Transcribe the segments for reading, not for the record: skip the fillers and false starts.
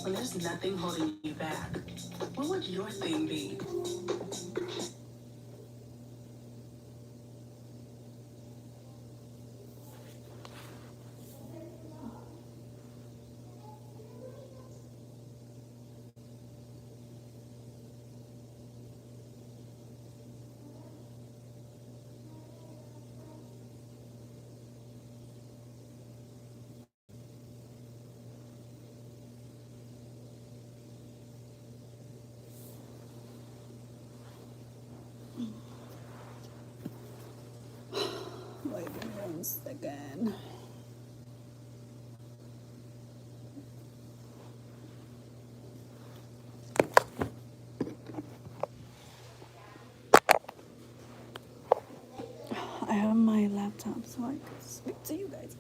When there's nothing holding you back, what would your thing be? Wait 1 second. I have my laptop so I can speak to you guys.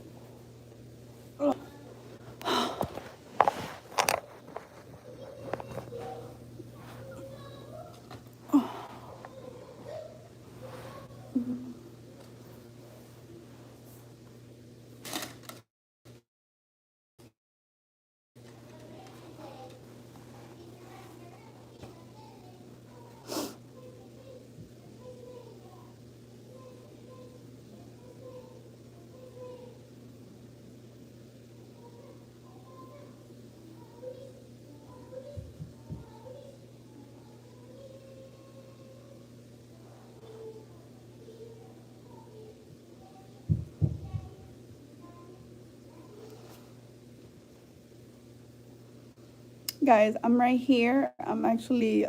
Guys, I'm right here. I'm actually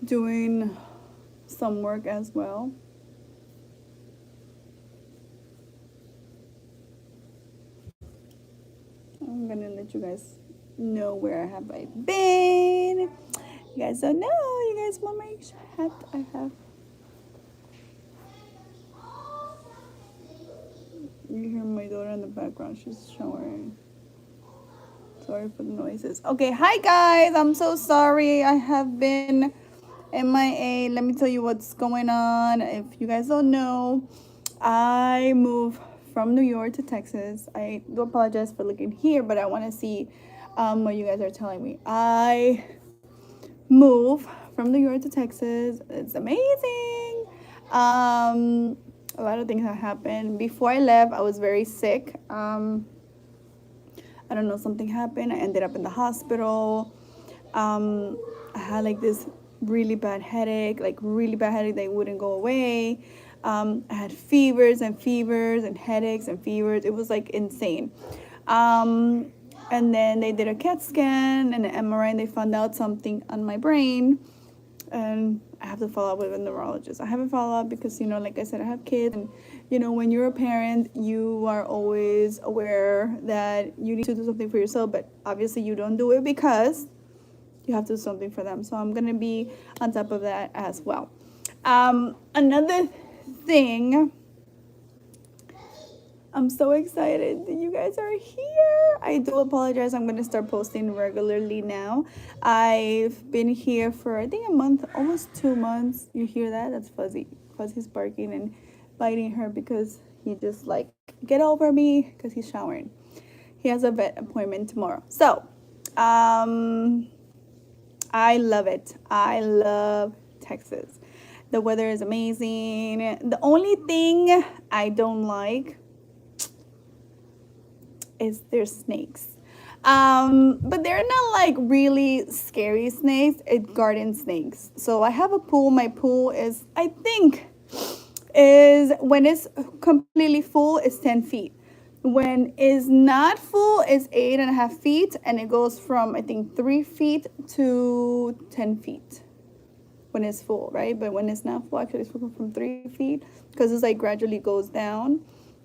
doing some work as well. I'm gonna let you guys know where have I been. You guys don't know. You guys want my hat? I have. You hear my daughter in the background. She's showering. Sorry for the noises. Okay, hi guys. I'm so sorry. I have been MIA. Let me tell you what's going on. If you guys don't know, I moved from New York to Texas. I do apologize for looking here, but I want to see what you guys are telling me. I moved from New York to Texas. It's amazing. A lot of things have happened. Before I left, I was very sick. I don't know, something happened. I ended up in the hospital. I had like this really bad headache, that wouldn't go away. I had fevers and headaches and fevers. It was like insane. And then they did a CAT scan and an MRI, and they found out something on my brain. And I have to follow up with a neurologist. I haven't followed up because, like I said, I have kids. And, when you're a parent, you are always aware that you need to do something for yourself. But obviously you don't do it because you have to do something for them. So I'm going to be on top of that as well. Another thing, I'm so excited that you guys are here. I do apologize. I'm going to start posting regularly now. I've been here for, I think, a month, almost 2 months. You hear that? That's Fuzzy. Fuzzy's barking and biting her because he just get over me because he's showering. He has a vet appointment tomorrow. So, I love it. I love Texas. The weather is amazing. The only thing I don't like is there's snakes. But they're not really scary snakes. It's garden snakes. So I have a pool. My pool is, I think, when it's completely full, it's 10 feet. When it's not full, it's 8.5 feet, and it goes from, I think, 3 feet to 10 feet when it's full, right? But when it's not full, actually it's full from 3 feet because it's gradually goes down.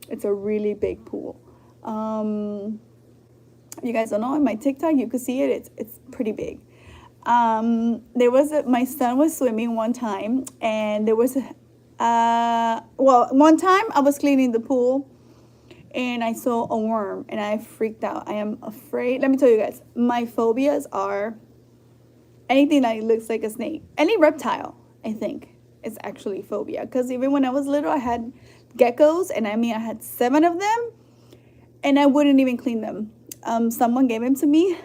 It's a really big pool. You guys don't know, on my TikTok you could see it. It's pretty big. My son was swimming one time, and there was one time I was cleaning the pool and I saw a worm and I freaked out. I am afraid. Let me tell you guys, my phobias are anything that looks like a snake, any reptile. I think is actually phobia, because even when I was little I had geckos, and I had 7 of them. and I wouldn't even clean them. Someone gave them to me.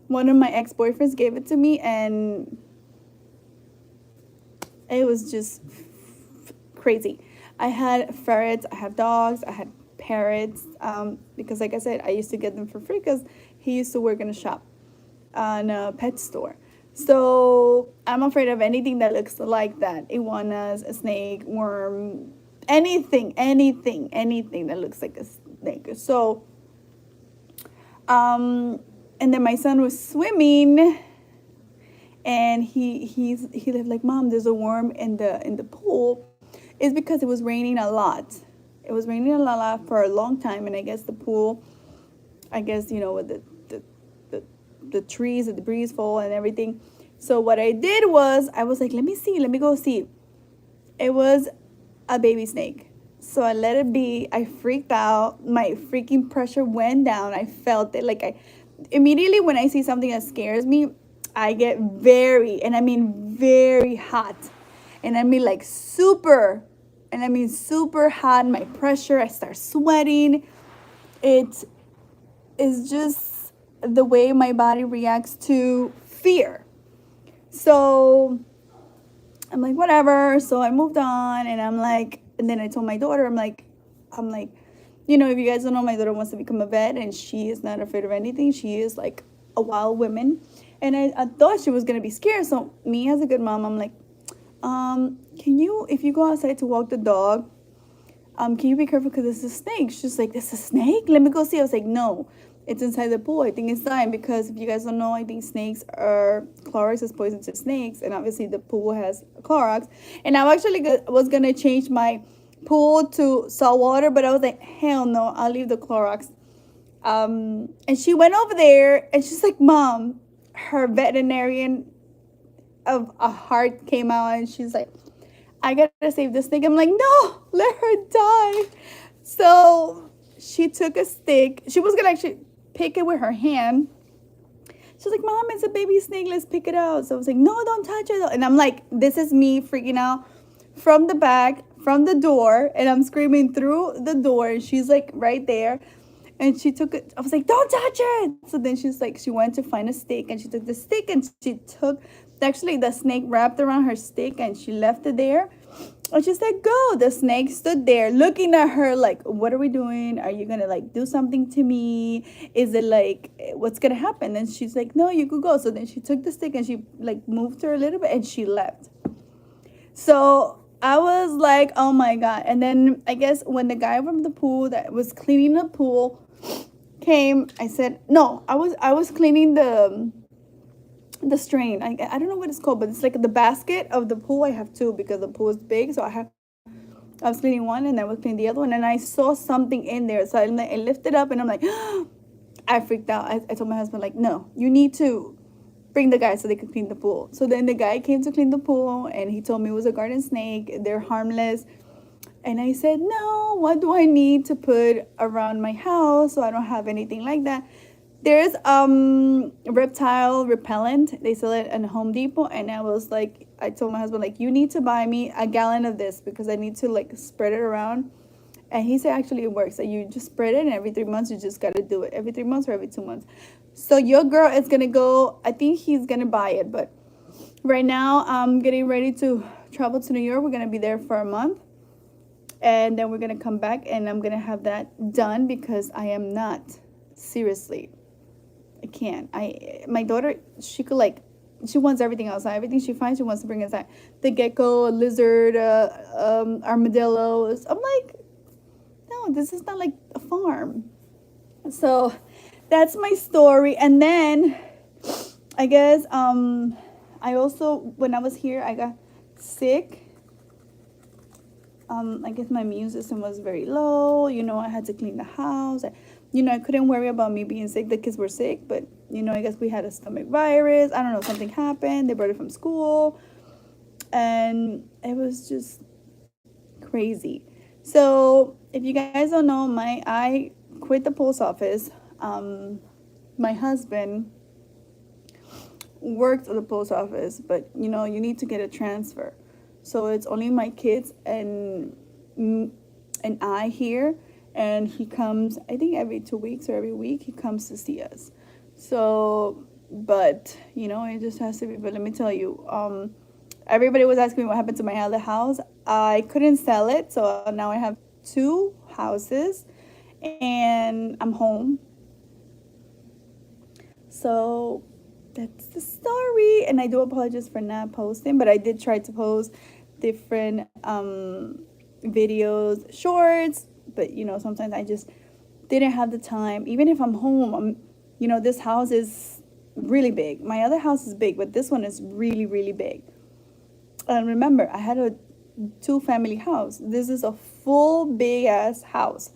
One of my ex-boyfriends gave it to me, and it was just crazy. I had ferrets, I have dogs, I had parrots, because like I said, I used to get them for free because he used to work in a shop, in a pet store. So I'm afraid of anything that looks like that. Iguanas, a snake, worm, anything that looks like a snake. So, and then my son was swimming, and he lived like, Mom, there's a worm in the pool. It's because it was raining a lot. It was raining a lot for a long time, and I guess the pool, with the trees, the debris fall and everything. So what I did was, I was like, let me go see. It was a baby snake. So I let it be. I freaked out. My freaking pressure went down. I felt it. Like, I immediately, when I see something that scares me, I get very hot. And I mean like super hot. My pressure, I start sweating. It is just the way my body reacts to fear. So I'm like, whatever. So I moved on, and I'm like, and then I told my daughter, I'm like, if you guys don't know, my daughter wants to become a vet, and she is not afraid of anything. She is like a wild woman. And I thought she was going to be scared. So me as a good mom, I'm like, can you, if you go outside to walk the dog, can you be careful because it's a snake? She's like, this is a snake? Let me go see. I was like, no, it's inside the pool. I think it's dying because if you guys don't know, I think Clorox is poison to snakes. And obviously the pool has Clorox. And I actually was going to change my pool to salt water, but I was like, hell no, I'll leave the Clorox. And she went over there, and she's like, Mom, her veterinarian of a heart came out, and she's like, I gotta save this snake. I'm like, no, let her die. So she took a stick. She was gonna actually pick it with her hand. She's like, Mom, it's a baby snake. Let's pick it out. So I was like, no, don't touch it. And I'm like, this is me freaking out from the back, from the door. And I'm screaming through the door. And she's like right there. And she took it. I was like, don't touch it. So then she's like, she went to find a stick. And she took the stick, and she took, actually the snake wrapped around her stick, and she left it there. And she said, go. The snake stood there looking at her like, what are we doing? Are you going to like do something to me? Is it like, what's going to happen? And she's like, no, you could go. So then she took the stick, and she like moved her a little bit, and she left. So I was like, oh my God. And then I guess when the guy from the pool that was cleaning the pool came, I said, no, I was cleaning the strain. I don't know what it's called, but it's like the basket of the pool. I have two because the pool is big. So I was cleaning one, and I was cleaning the other one, and I saw something in there. So I lifted up, and I'm like, I freaked out. I told my husband, like, no, you need to bring the guy so they could clean the pool. So then the guy came to clean the pool, and he told me it was a garden snake. They're harmless. And I said, no, what do I need to put around my house so I don't have anything like that? There's Reptile repellent. They sell it at Home Depot. And I told my husband, like, you need to buy me a gallon of this because I need to like spread it around. And he said, actually, it works. So you just spread it, and every 3 months, you just got to do it. Every 3 months or every 2 months. So your girl is going to go, I think he's going to buy it. But right now, I'm getting ready to travel to New York. We're going to be there for a month. And then we're going to come back, and I'm going to have that done because I am not, seriously, I can't. My daughter, she wants everything outside. Everything she finds, she wants to bring inside. The gecko, lizard, armadillos. I'm like, no, this is not like a farm. So that's my story. And then I guess I also, when I was here, I got sick. I guess my immune system was very low. I had to clean the house. I couldn't worry about me being sick. The kids were sick, but, I guess we had a stomach virus. I don't know, something happened. They brought it from school. And it was just crazy. So if you guys don't know, I quit the post office. My husband worked at the post office, but, you need to get a transfer. So it's only my kids and I here, and he comes, I think every 2 weeks or every week he comes to see us. So, but you know, it just has to be. But let me tell you, everybody was asking me what happened to my other house. I couldn't sell it, so now I have two houses, and I'm home. So that's the story. And I do apologize for not posting, but I did try to post different videos, shorts. But you know, sometimes I just didn't have the time. Even if I'm home, you know, this house is really big. My other house is big, but this one is really, really big. And remember, I had a two-family house. This is a full big ass house.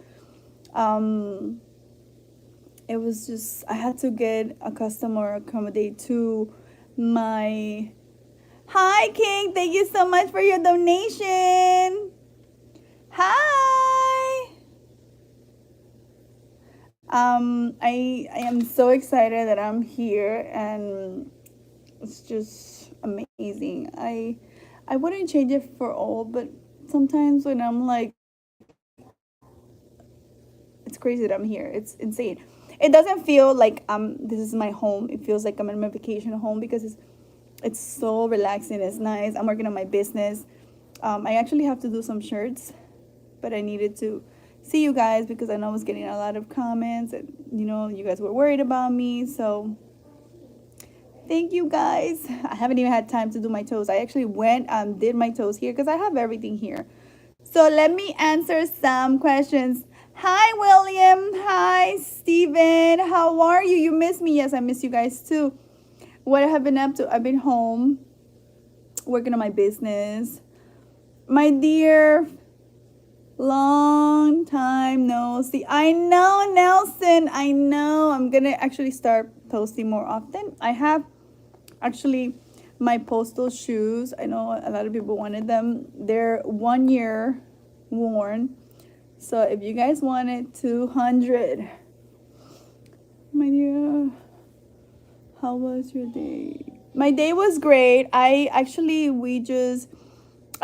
Um, it was just, I had to get a customer accommodate to my. Hi, King. Thank you so much for your donation. Hi. I am so excited that I'm here, and it's just amazing. I wouldn't change it for all, but sometimes when I'm like, it's crazy that I'm here. It's insane. It doesn't feel like this is my home. It feels like I'm in my vacation home because it's so relaxing. It's nice. I'm working on my business. I actually have to do some shirts, but I needed to see you guys because I know I was getting a lot of comments, and you know, you guys were worried about me. So thank you guys. I haven't even had time to do my toes. I actually went and did my toes here because I have everything here. So let me answer some questions. Hi, William. Hi, Steven. How are you? You miss me. Yes, I miss you guys too. What I have been up to? I've been home working on my business. My dear, long time no see. I know, Nelson. I know. I'm going to actually start posting more often. I have actually my postal shoes. I know a lot of people wanted them. They're 1 year worn. So if you guys wanted 200, my dear, how was your day? My day was great. I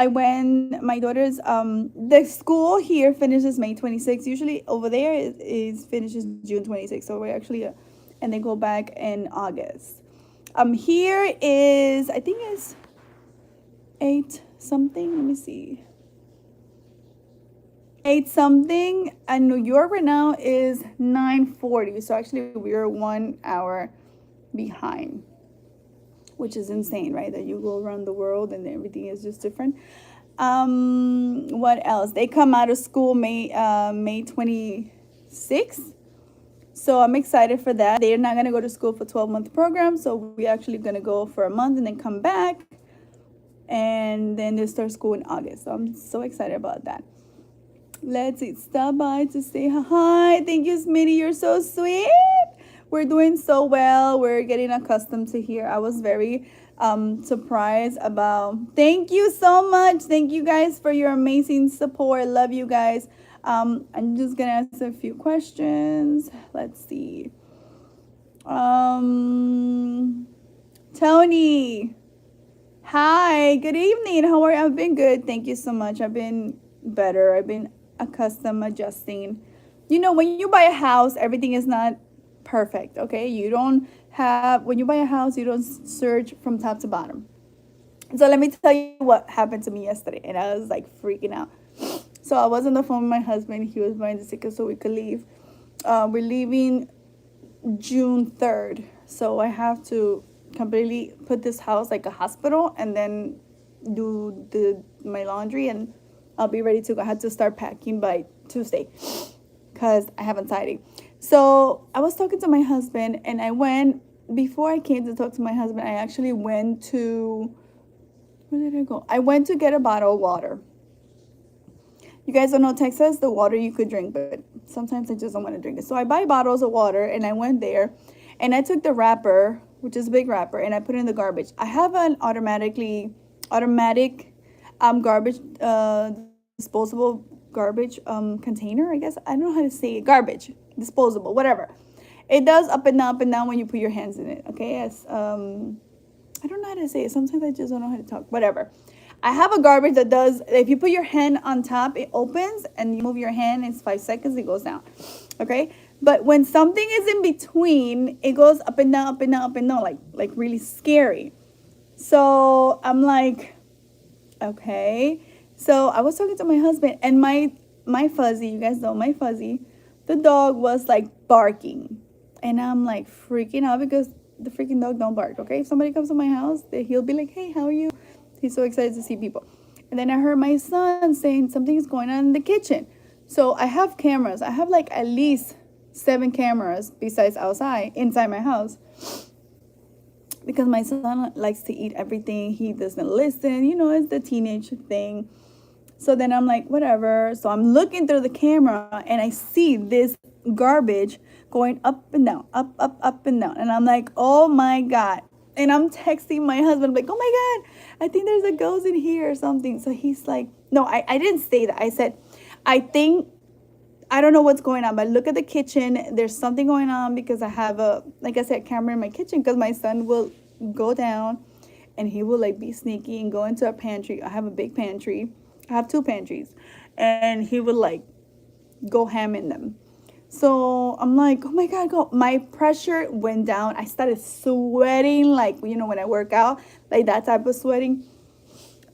went, my daughter's, the school here finishes May 26th. Usually over there is finishes June 26th. So we're actually, and they go back in August. Here is, I think it's 8 something. Let me see. 8 something, and New York right now is 9:40. So actually we're 1 hour behind, which is insane, right? That you go around the world and everything is just different. What else? They come out of school May 26th. So I'm excited for that. They're not gonna go to school for 12-month program, so we're actually gonna go for a month and then come back, and then they start school in August. So I'm so excited about that. Let's see. Stop by to say hi. Thank you, Smitty. You're so sweet. We're doing so well. We're getting accustomed to here. I was very surprised about. Thank you so much. Thank you guys for your amazing support. Love you guys. I'm just gonna answer a few questions. Let's see. Tony. Hi. Good evening. How are you? I've been good. Thank you so much. I've been better. I've been accustomed, adjusting. You know, when you buy a house, everything is not perfect. Okay, you don't have, when you buy a house, you don't search from top to bottom. So let me tell you what happened to me yesterday, and I was like freaking out. So I was on the phone with my husband. He was buying the ticket so we could leave. We're leaving June 3rd, so I have to completely put this house like a hospital and then do my laundry, and I'll be ready to go. I had to start packing by Tuesday because I haven't tidied. So I was talking to my husband, and before I came to talk to my husband, I actually went to, where did I go? I went to get a bottle of water. You guys don't know, Texas, the water you could drink, but sometimes I just don't want to drink it. So I buy bottles of water, and I went there, and I took the wrapper, which is a big wrapper, and I put it in the garbage. I have an automatic garbage, disposable garbage container, I guess. I don't know how to say it. Garbage, disposable, whatever. It does up and down when you put your hands in it. Okay, yes. I don't know how to say it. Sometimes I just don't know how to talk. Whatever. I have a garbage that does, if you put your hand on top, it opens, and you move your hand, it's 5 seconds, it goes down. Okay? But when something is in between, it goes up and down, up and down, up and down, like really scary. So I'm like, okay. So I was talking to my husband, and my Fuzzy, you guys know my Fuzzy, the dog was like barking. And I'm like freaking out because the freaking dog don't bark, okay? If somebody comes to my house, he'll be like, hey, how are you? He's so excited to see people. And then I heard my son saying something is going on in the kitchen. So I have cameras. I have like at least 7 cameras besides outside, inside my house. Because my son likes to eat everything. He doesn't listen. You know, it's the teenage thing. So then I'm like, whatever. So I'm looking through the camera, and I see this garbage going up and down, up and down. And I'm like, oh my God. And I'm texting my husband, like, oh my God, I think there's a ghost in here or something. So he's like, no, I didn't say that. I said, I don't know what's going on, but look at the kitchen. There's something going on because I have like I said, camera in my kitchen, because my son will go down and he will like be sneaky and go into a pantry. I have a big pantry. I have 2 pantries, and he would like go ham in them. So I'm like, oh my God, go. My pressure went down. I started sweating, like, you know, when I work out, like that type of sweating.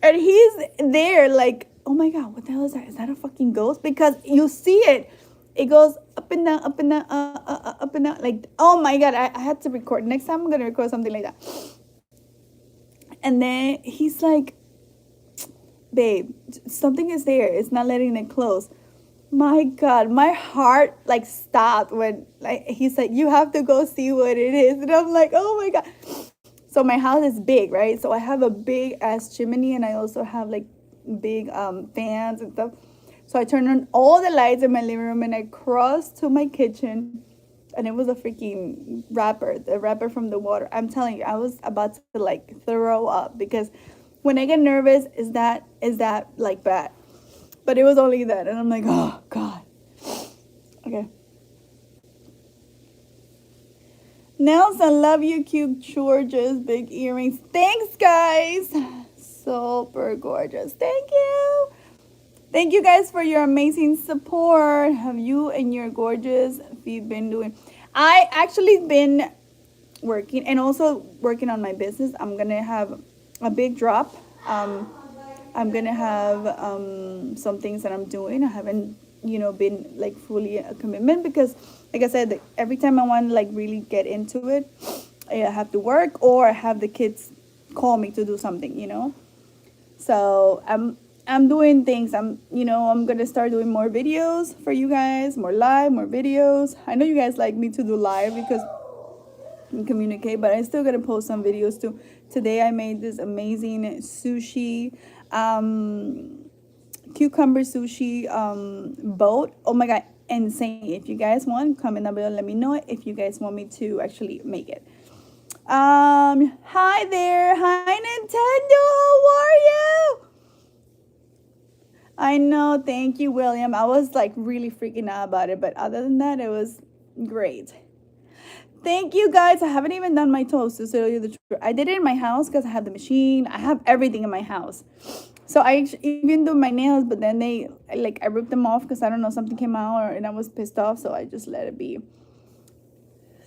And he's there like, oh my God, what the hell is that? Is that a fucking ghost? Because you see it. It goes up and down, up and down, up and down. Like, oh my God, I had to record. Next time I'm going to record something like that. And then he's like, babe, something is there. It's not letting it close. My God, my heart like stopped when like he said, you have to go see what it is. And I'm like, oh my God. So my house is big, right? So I have a big ass chimney, and I also have like big fans and stuff. So I turned on all the lights in my living room, and I crossed to my kitchen, and it was a freaking the wrapper from the water. I'm telling you, I was about to like throw up, because when I get nervous, is that like bad? But it was only that, and I'm like, oh God. Okay. Nelson, love you, cute George's big earrings. Thanks, guys. Super gorgeous. Thank you. Thank you guys for your amazing support. Have you and your gorgeous feet been doing? I actually been working, and also working on my business. I'm gonna have a big drop. I'm gonna have some things that I'm doing. I haven't, been like fully a commitment, because, like I said, every time I want to like really get into it, I have to work, or I have the kids call me to do something. So I'm doing things. I'm gonna start doing more videos for you guys, more videos. I know you guys like me to do live because you can communicate, but I still gotta post some videos too. Today I made this amazing sushi, cucumber sushi boat. Oh my God, insane. If you guys want, comment down below, let me know if you guys want me to actually make it. Hi there. Hi Nintendo, how are you? I know, thank you, William. I was like really freaking out about it, but other than that, it was great. Thank you, guys. I haven't even done my toes, to tell you the truth. I did it in my house because I have the machine. I have everything in my house. So I even do my nails, but then I ripped them off because I don't know, something came out, and I was pissed off, so I just let it be.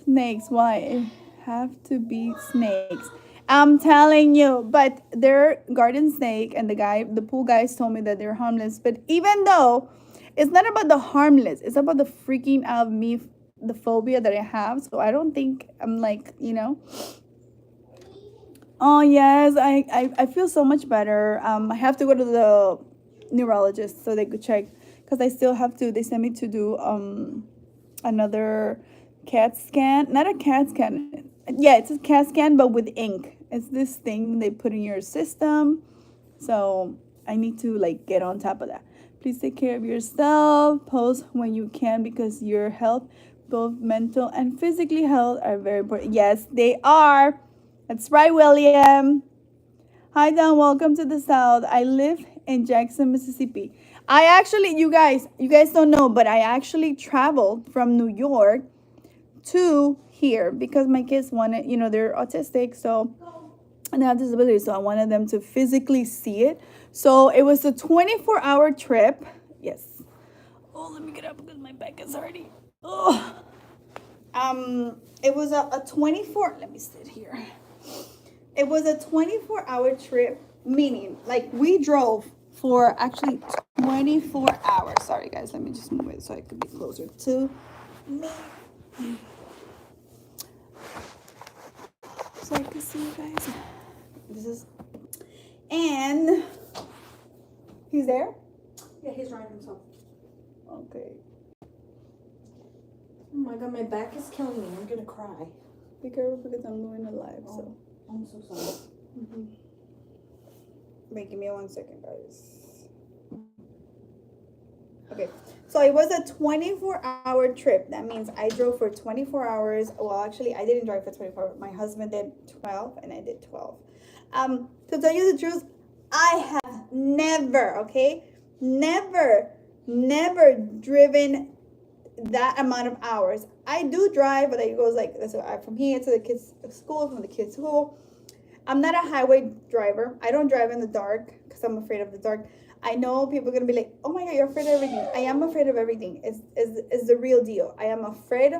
Snakes, why? It have to be snakes. I'm telling you, but they're garden snake, and the pool guys told me that they're harmless. But even though it's not about the harmless, it's about the freaking out of me, the phobia that I have. So I don't think I'm like, Oh yes, I feel so much better. I have to go to the neurologist so they could check, because I still have to. They sent me to do another CAT scan. Not a CAT scan. Yeah, it's a CAT scan, but with ink. It's this thing they put in your system. So I need to like get on top of that. Please take care of yourself. Post when you can, because your health, both mental and physically health, are very important. Yes, they are. That's right, William. Hi, Don. Welcome to the South. I live in Jackson, Mississippi. I actually, you guys don't know, but I actually traveled from New York to here because my kids wanted, they're autistic. So and they have disabilities, so I wanted them to physically see it. So it was a 24-hour trip. Yes. Oh, let me get up because my back is already. Oh. It was a 24. Let me sit here. It was a 24-hour trip, meaning like we drove for actually 24 hours. Sorry guys, let me just move it so I could be closer to me. So I can see you guys. This is, and he's there? Yeah, he's riding himself. Okay. Oh my god, my back is killing me. I'm gonna cry. Be careful because I'm doing a live, so. I'm so sorry. Wait, give me 1 second, guys. Okay, so it was a 24-hour trip. That means I drove for 24 hours. Well, actually, I didn't drive for 24 hours. My husband did 12, and I did 12. To tell you the truth, I have never, okay, never driven that amount of hours. I do drive, but it goes like, so I'm from here to the kids' school, from the kids' school. I'm not a highway driver. I don't drive in the dark because I'm afraid of the dark. I know people are gonna be like, "Oh my God, you're afraid of everything." I am afraid of everything. It's the real deal. I am afraid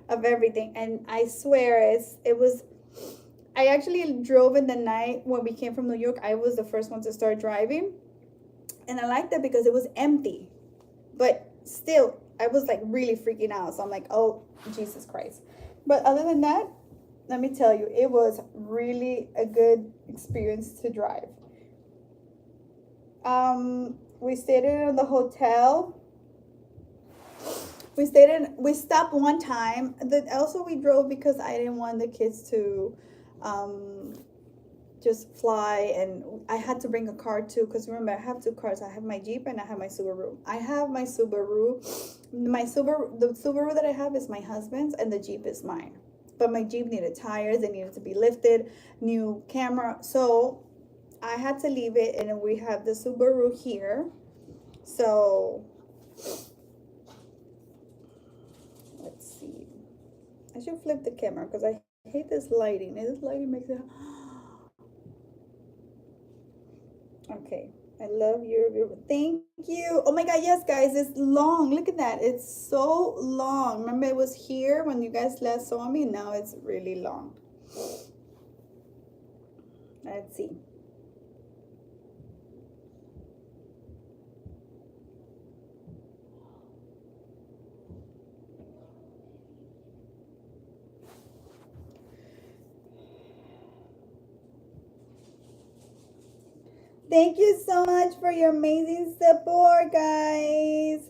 of everything, and I swear it was. I actually drove in the night when we came from New York. I was the first one to start driving, and I liked that because it was empty, but still, I was like really freaking out. So I'm like, "Oh, Jesus Christ!" But other than that, let me tell you, it was really a good experience to drive. We stayed in the hotel. We stopped one time. Also we drove because I didn't want the kids to just fly, and I had to bring a car too, because remember, I have two cars. I have my Jeep and I have my Subaru. The Subaru that I have is my husband's, and the Jeep is mine. But my Jeep needed tires, they needed to be lifted, new camera. So I had to leave it, and we have the Subaru here. So let's see. I should flip the camera because I hate this lighting. This lighting makes it. Okay. I love your view. Thank you. Oh my God, yes, guys, it's long. Look at that. It's so long. Remember, it was here when you guys last saw me. Now it's really long. Let's see. Thank you so much for your amazing support, guys.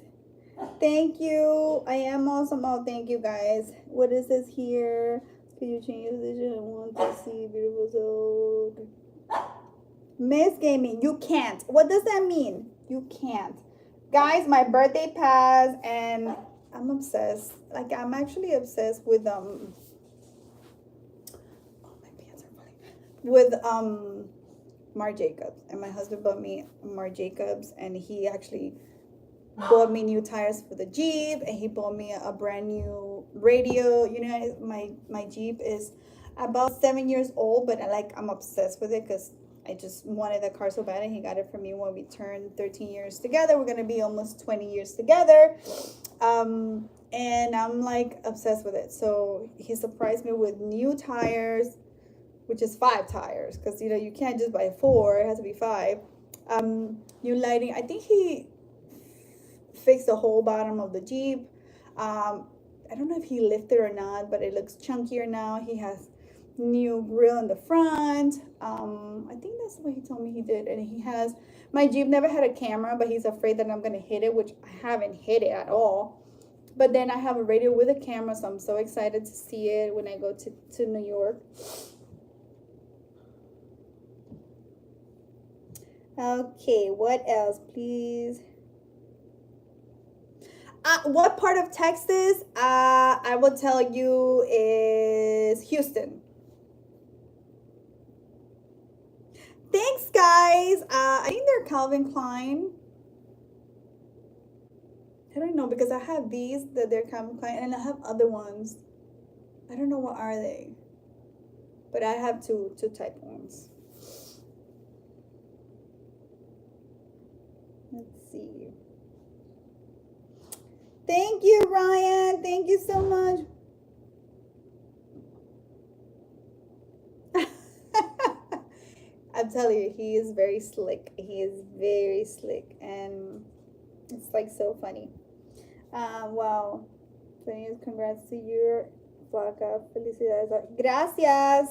Thank you. I am awesome. Oh, thank you, guys. What is this here? Could you change your position? I want to see beautiful soul. Miss Gaming, you can't. What does that mean? You can't. Guys, my birthday passed, and I'm obsessed. Like, I'm actually obsessed with oh, my pants are falling. With Marc Jacobs, and my husband bought me Marc Jacobs, and he actually bought me new tires for the Jeep, and he bought me a brand new radio. You know, my Jeep is about 7 years old, but I'm obsessed with it because I just wanted that car so bad, and he got it for me when we turned 13 years together. We're gonna be almost 20 years together, and I'm like obsessed with it. So he surprised me with new tires, which is 5 tires, because you know you can't just buy 4, it has to be 5. New lighting. I think he fixed the whole bottom of the Jeep. I don't know if he lifted or not, but it looks chunkier now. He has new grill in the front. I think that's what he told me he did. And he has, my Jeep never had a camera, but he's afraid that I'm gonna hit it, which I haven't hit it at all. But then I have a radio with a camera, so I'm so excited to see it when I go to New York. Okay, what else, please? What part of Texas? I will tell you is Houston. Thanks, guys. I think they're Calvin Klein. I don't know, because I have these that they're Calvin Klein, and I have other ones. I don't know what are they, but I have two type ones. see. Thank you, Ryan. Thank you so much. I'm telling you, he is very slick. He is very slick, and it's like so funny. Wow. 20 years, congrats to you, Flaka. Felicidades. Gracias.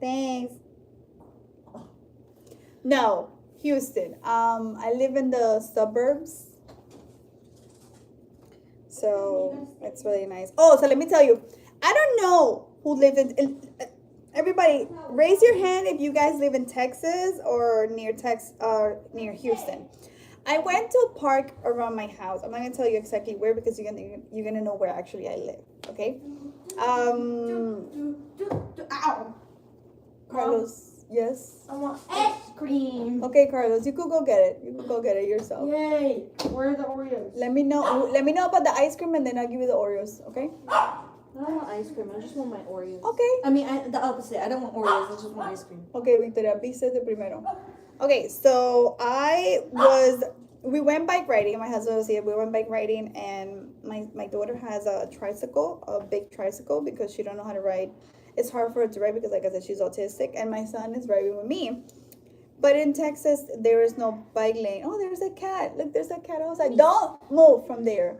Thanks. No, Houston. I live in the suburbs. So it's really nice. Oh, so let me tell you, I don't know who lives in everybody, raise your hand if you guys live in Texas or near Houston. I went to a park around my house. I'm not gonna tell you exactly where because you're gonna know where actually I live. Okay. Ow. Carlos, yes. I want ice cream. Okay, Carlos, you could go get it. You could go get it yourself. Yay. Where are the Oreos? Let me know. Let me know about the ice cream and then I'll give you the Oreos. Okay. I don't want ice cream. I just want my Oreos. Okay. I mean, the opposite. I don't want Oreos. I just want ice cream. Okay, Victoria, viste de primero. Okay, so we went bike riding. My husband was here. We went bike riding, and my daughter has a tricycle, a big tricycle, because she don't know how to ride. It's hard for her to ride because, like I said, she's autistic, and my son is riding with me. But in Texas, there is no bike lane. Oh, there's a cat. Look, there's a cat outside. Don't move from there.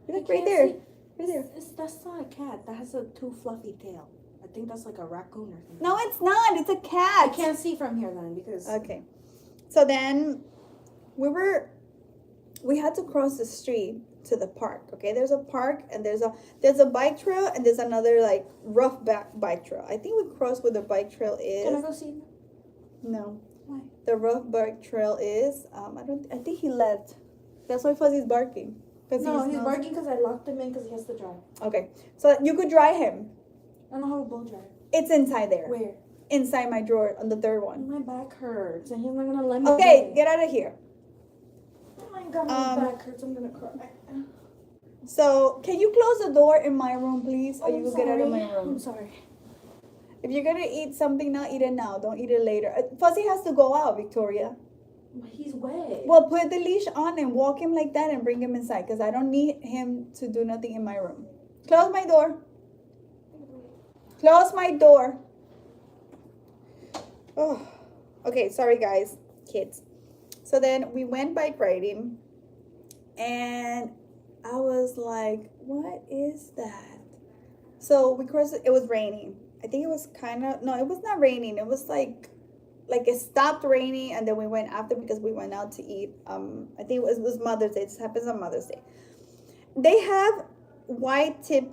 Look, right there. Right there. That's not a cat. That has a too fluffy tail. I think that's like a raccoon or something. No, it's not. It's a cat. I can't see from here then because. Okay. So then we had to cross the street to the park. Okay, there's a park and there's a bike trail and there's another like rough bike trail. I think we crossed where the bike trail is. Can I go see? No. Why? The rough bike trail is I think he left. That's why Fuzzy's barking. No, he's barking because I locked him in because he has to drive. Okay, so you could dry him. I don't know how to blow dry. It's inside there. Where? Inside my drawer on the third one. My back hurts and he's not gonna let me. Okay, go. get out of here. Oh my god, my back hurts. I'm gonna cry. So, can you close the door in my room, please? Or you will get out of my room. I'm sorry. If you're gonna eat something now, eat it now. Don't eat it later. Fuzzy has to go out, Victoria. But he's wet. Well, put the leash on and walk him like that and bring him inside because I don't need him to do nothing in my room. Close my door. Close my door. Oh, okay. Sorry, guys, kids. So then we went bike riding, and I was like, "What is that?" So we crossed. It was raining. I think it was no, it was not raining. It was like it stopped raining, and then we went after because we went out to eat. I think it was Mother's Day. This happens on Mother's Day. They have white tip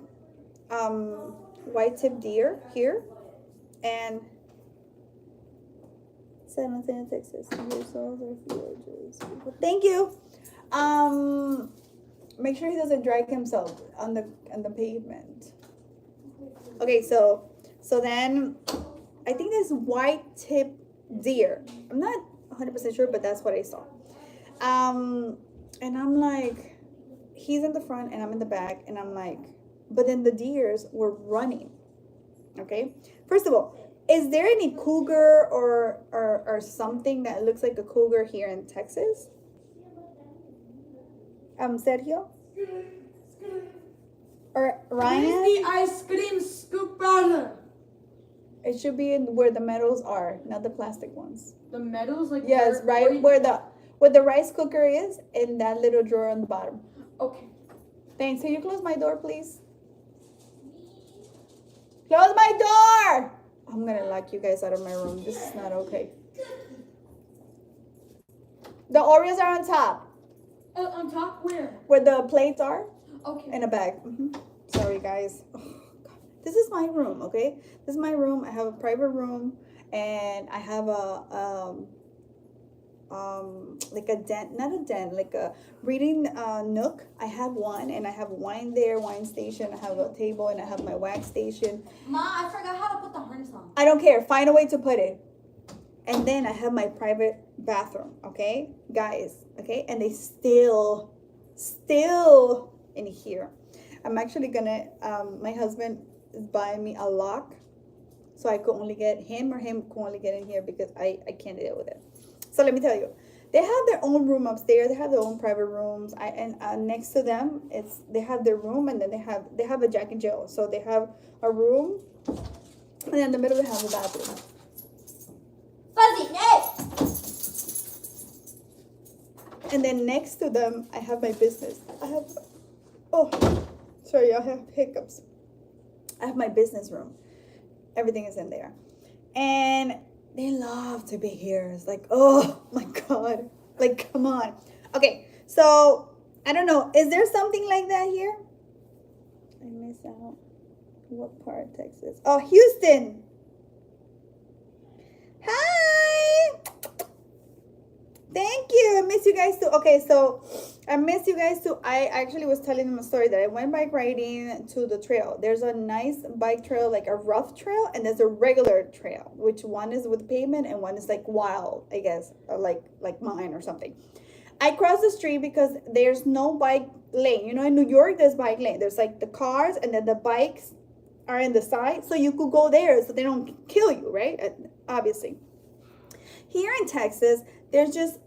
deer here, and San Antonio, Texas. Thank you. Make sure he doesn't drag himself on the pavement. Okay, so then I think there's white tip deer. I'm not 100% sure, but that's what I saw. And I'm like, he's in the front and I'm in the back, and I'm like, but then the deers were running. Okay, first of all, is there any cougar or something that looks like a cougar here in Texas? Sergio or Ryan? Where's the ice cream scoop brother? It should be in where the metals are, not the plastic ones. The metals, like yes, right where the rice cooker is, in that little drawer on the bottom. Okay. Thanks. Can you close my door, please? Close my door! I'm gonna lock you guys out of my room. This is not okay. The Oreos are on top. On top where? Where the plates are. Okay. In a bag. Sorry, guys. Oh, God. This is my room, okay? This is my room. I have a private room, and I have like a den, not a den, like a reading nook. I have one, and I have wine there, wine station. I have a table, and I have my wax station. Ma, I forgot how to put the harness on. I don't care. Find a way to put it. And then I have my private bathroom, okay, guys, okay? And they still in here. I'm actually gonna, my husband is buying me a lock, so I could only get him, or him could only get in here because I can't deal with it. So let me tell you. They have their own room upstairs. They have their own private rooms. Next to them, they have their room, and then they have a Jack and Jill. So they have a room, and in the middle they have a bathroom. Fuzzy, no! And then next to them, I have my business. Sorry, I have hiccups. I have my business room. Everything is in there. And they love to be here. It's like, oh my God. Like, come on. Okay, so I don't know. Is there something like that here? I miss out. What part of Texas? Oh, Houston. Hi. Thank you. I miss you guys too. Okay, so I miss you guys too. I actually was telling them a story that I went bike riding to the trail. There's a nice bike trail, like a rough trail, and there's a regular trail, which one is with pavement and one is like wild, I guess, or like mine or something. I crossed the street because there's no bike lane. You know, in New York, there's bike lane. There's like the cars, and then the bikes are in the side, so you could go there so they don't kill you, right? Obviously. Here in Texas, there's just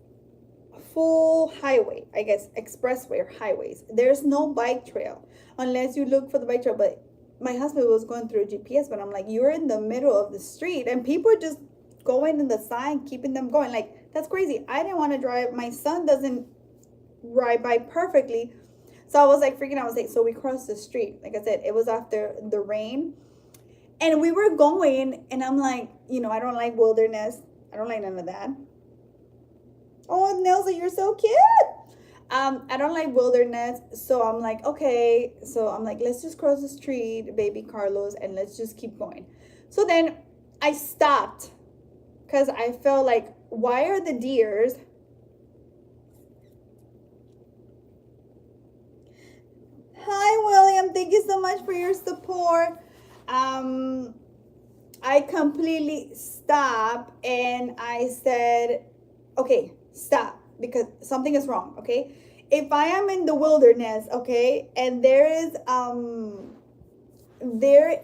full highway, I guess, expressway or highways. There's no bike trail unless you look for the bike trail. But my husband was going through GPS, but I'm like, you're in the middle of the street and people are just going in the side, keeping them going. Like, that's crazy. I didn't want to drive. My son doesn't ride bike perfectly. So I was like freaking out. I was like, so we crossed the street. Like I said, it was after the rain. And we were going, and I'm like, you know, I don't like wilderness. I don't like none of that. Oh, Nelsa, you're so cute. I don't like wilderness. So I'm like, okay. So I'm like, let's just cross the street, baby Carlos, and let's just keep going. So then I stopped because I felt like, why are the deers Hi, William. Thank you so much for your support. I completely stopped and I said, okay, stop, because something is wrong, okay? If I am in the wilderness, okay, and there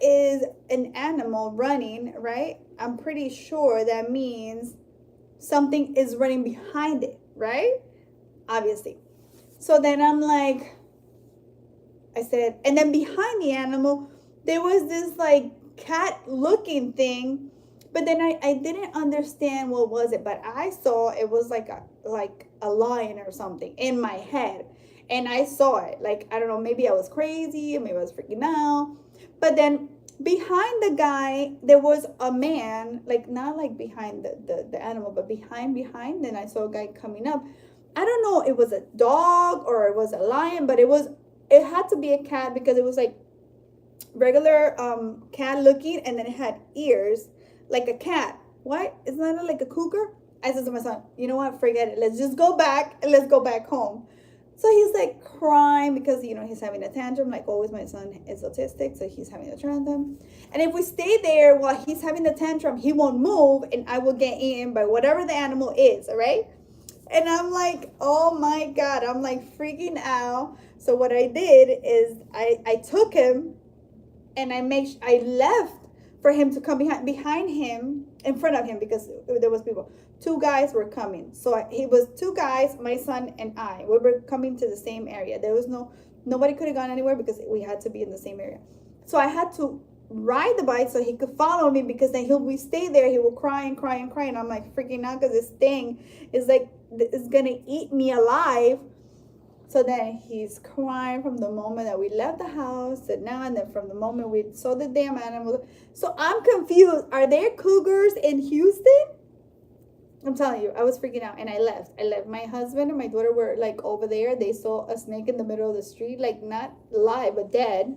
is an animal running, right? I'm pretty sure that means something is running behind it, right? Obviously. So then I'm like, I said, and then behind the animal, there was this like cat looking thing, but then I didn't understand what was it, but I saw it was like a lion or something in my head. And I saw it. Like, I don't know, maybe I was crazy, maybe I was freaking out. But then behind the guy, there was a man, like not like behind the animal, but behind. Then I saw a guy coming up. I don't know, it was a dog or it was a lion, but it had to be a cat because it was like regular cat looking, and then it had ears like a cat. What? Isn't that like a cougar? I said to my son, you know what, forget it, let's just go back and let's go back home. So he's like crying because, you know, he's having a tantrum. Like always, my son is autistic, so he's having a tantrum. And if we stay there while he's having the tantrum, he won't move and I will get eaten by whatever the animal is, all right? And I'm like, oh my God, I'm like freaking out. So what I did is I took him and I left for him to come behind him, in front of him, because there was people. 2 guys were coming. So it was 2 guys, my son and I. We were coming to the same area. There was nobody could have gone anywhere because we had to be in the same area. So I had to ride the bike so he could follow me, because then we stay there, he will cry and cry and cry, and I'm like freaking out because this thing is like, it's gonna eat me alive. So then he's crying from the moment that we left the house to now, and then from the moment we saw the damn animal. So I'm confused. Are there cougars in Houston? I'm telling you, I was freaking out and I left. My husband and my daughter were like over there. They saw a snake in the middle of the street, like not alive, but dead.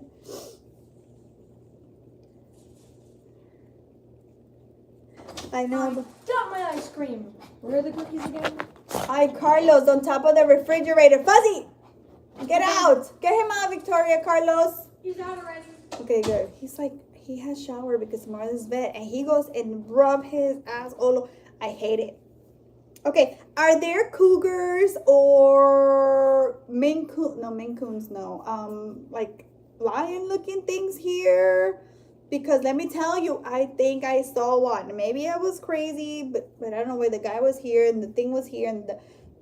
I know. Got my ice cream. Where are the cookies again? Hi, Carlos, on top of the refrigerator. Fuzzy, get out. Get him out, Victoria, Carlos. He's out already. Okay, good. He's like, he has showered because tomorrow is vet, and he goes and rub his ass all over. I hate it. Okay, are there cougars or Maine Coons? No, Maine Coons, no. Like lion-looking things here? Because let me tell you, I think I saw one. Maybe I was crazy, but I don't know where the guy was here and the thing was here and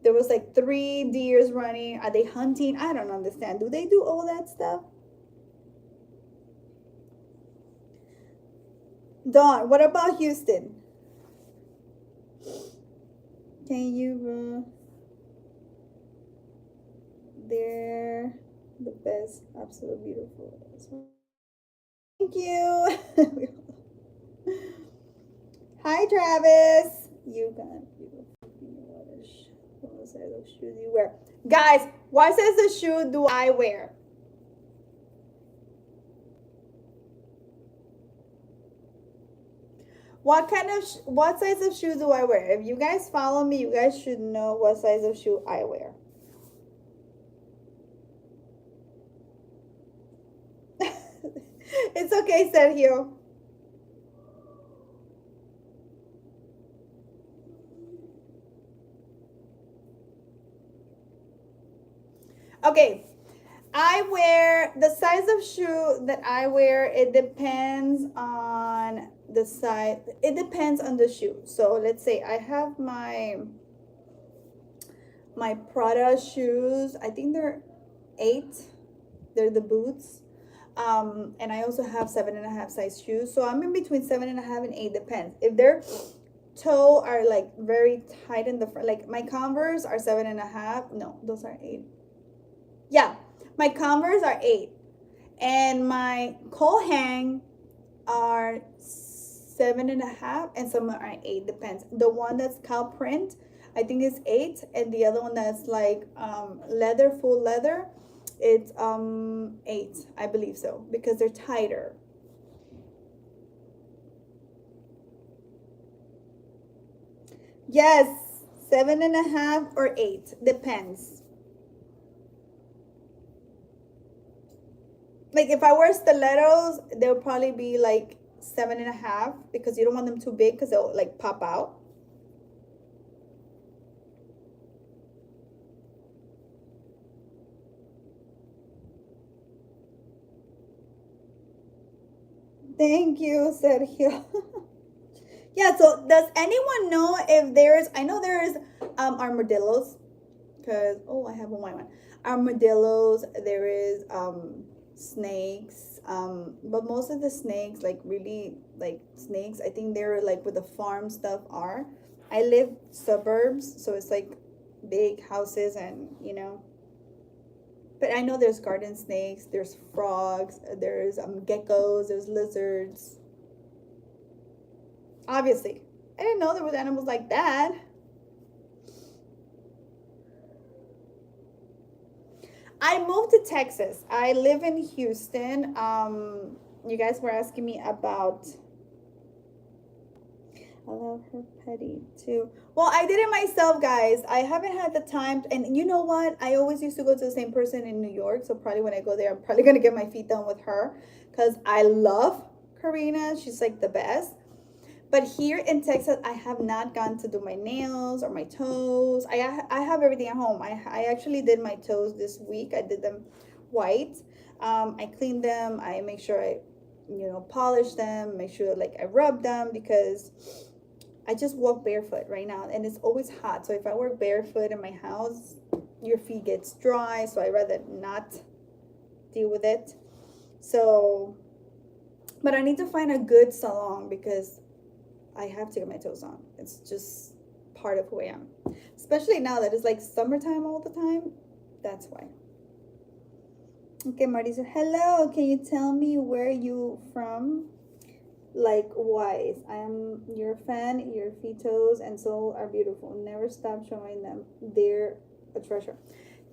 there was like 3 deers running. Are they hunting? I don't understand. Do they do all that stuff? Dawn, what about Houston? Can you they're the best, absolute beautiful. Thank you. Hi Travis. You got what size of shoe do you wear? Guys, what size of shoe do I wear? What size of shoe do I wear? If you guys follow me, you guys should know what size of shoe I wear. It's okay, Sergio. Okay, I wear the size of shoe that I wear. It depends on the size. It depends on the shoe. So let's say I have my Prada shoes. I think they're 8. They're the boots. And I also have 7.5 size shoes. So I'm in between 7.5 and 8. Depends. If their toe are like very tight in the front, like my Converse are 7.5. No, those are 8. Yeah, my Converse are 8, and my Kohang are 7.5, and some are 8. Depends. The one that's cow print, I think is 8, and the other one that's like leather, full leather, it's 8. I believe so because they're tighter. Yes, 7.5 or 8 depends. Like if I wear stilettos, they'll probably be like 7.5 because you don't want them too big because they'll like pop out. Thank you, Sergio. Yeah, so does anyone know if there's, I know there's armadillos, because, oh, I have a white one. Armadillos, there is snakes, but most of the snakes, like really like snakes, I think they're like where the farm stuff are. I live suburbs, so it's like big houses and, you know. But I know there's garden snakes, there's frogs, there's geckos, there's lizards. Obviously, I didn't know there was animals like that. I moved to Texas. I live in Houston. You guys were asking me about. I love her petty too. Well, I did it myself, guys. I haven't had the time. And you know what? I always used to go to the same person in New York. So probably when I go there, I'm probably going to get my feet done with her. Because I love Karina. She's like the best. But here in Texas, I have not gone to do my nails or my toes. I have everything at home. I actually did my toes this week. I did them white. I cleaned them. I make sure I, polish them. Make sure like I rub them because I just walk barefoot right now. And it's always hot. So if I work barefoot in my house, your feet gets dry. So I'd rather not deal with it. So, but I need to find a good salon because I have to get my toes on. It's just part of who I am. Especially now that it's like summertime all the time. That's why. Okay, Marty said, hello. Can you tell me where you from? Like wise. I am your fan. Your feet, toes, and soul are beautiful. Never stop showing them. They're a treasure.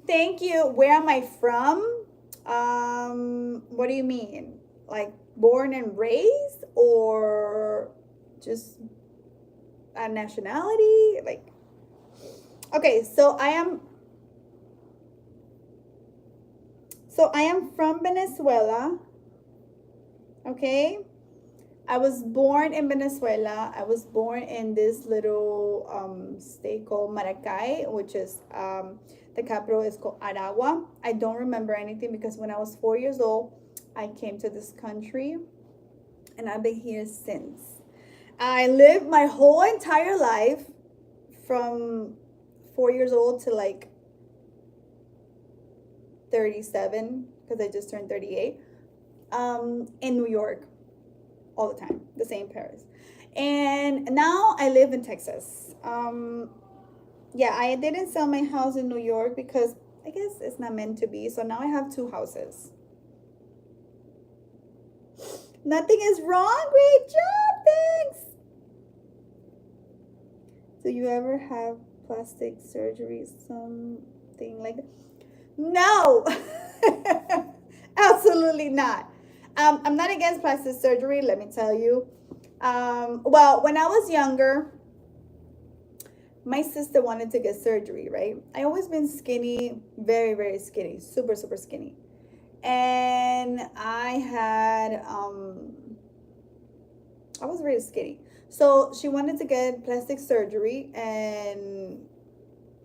Thank you. Where am I from? What do you mean? Like born and raised or just a nationality? Like, okay, so I am from Venezuela. Okay, I was born in Venezuela. I was born in this little state called Maracay, which is the capital is called Aragua. I don't remember anything because when I was 4 years old, I came to this country. and I've been here since. I lived my whole entire life from 4 years old to like 37, because I just turned 38, in New York all the time, the same Paris. And now I live in Texas. Yeah, I didn't sell my house in New York because I guess it's not meant to be. So now I have two houses. Nothing is wrong. Great job. Thanks. Do you ever have plastic surgery? Something like that? No. Absolutely not. I'm not against plastic surgery, let me tell you. Well, when I was younger, my sister wanted to get surgery, right? I always been skinny, very, very skinny, super, super skinny. And I was really skinny. So she wanted to get plastic surgery, and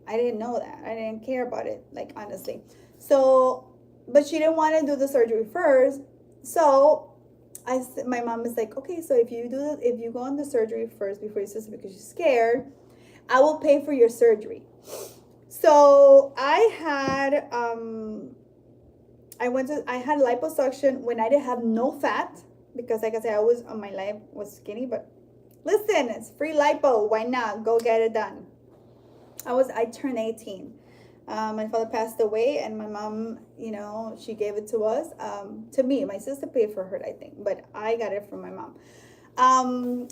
I didn't know that. I didn't care about it, like, honestly. So, but she didn't want to do the surgery first. So my mom is like, okay, so if you go on the surgery first before your sister because she's scared, I will pay for your surgery. So I had liposuction when I didn't have no fat, because like I said, I was on my life was skinny. But listen, it's free lipo. Why not? Go get it done. I turned 18. My father passed away, and my mom, she gave it to us, to me. My sister paid for her, I think, but I got it from my mom.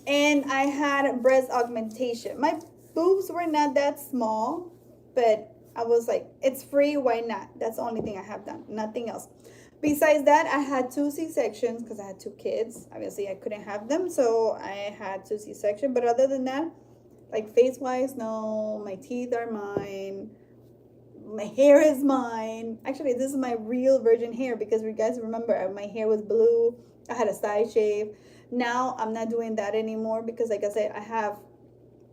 And I had breast augmentation. My boobs were not that small, but I was like, it's free, why not? That's the only thing I have done, nothing else. Besides that, I had 2 C-sections because I had 2 kids. Obviously, I couldn't have them, so I had 2 C-sections. But other than that, like face-wise, no. My teeth are mine. My hair is mine. Actually, this is my real virgin hair, because you guys remember my hair was blue. I had a side shave. Now I'm not doing that anymore because, like I said, I have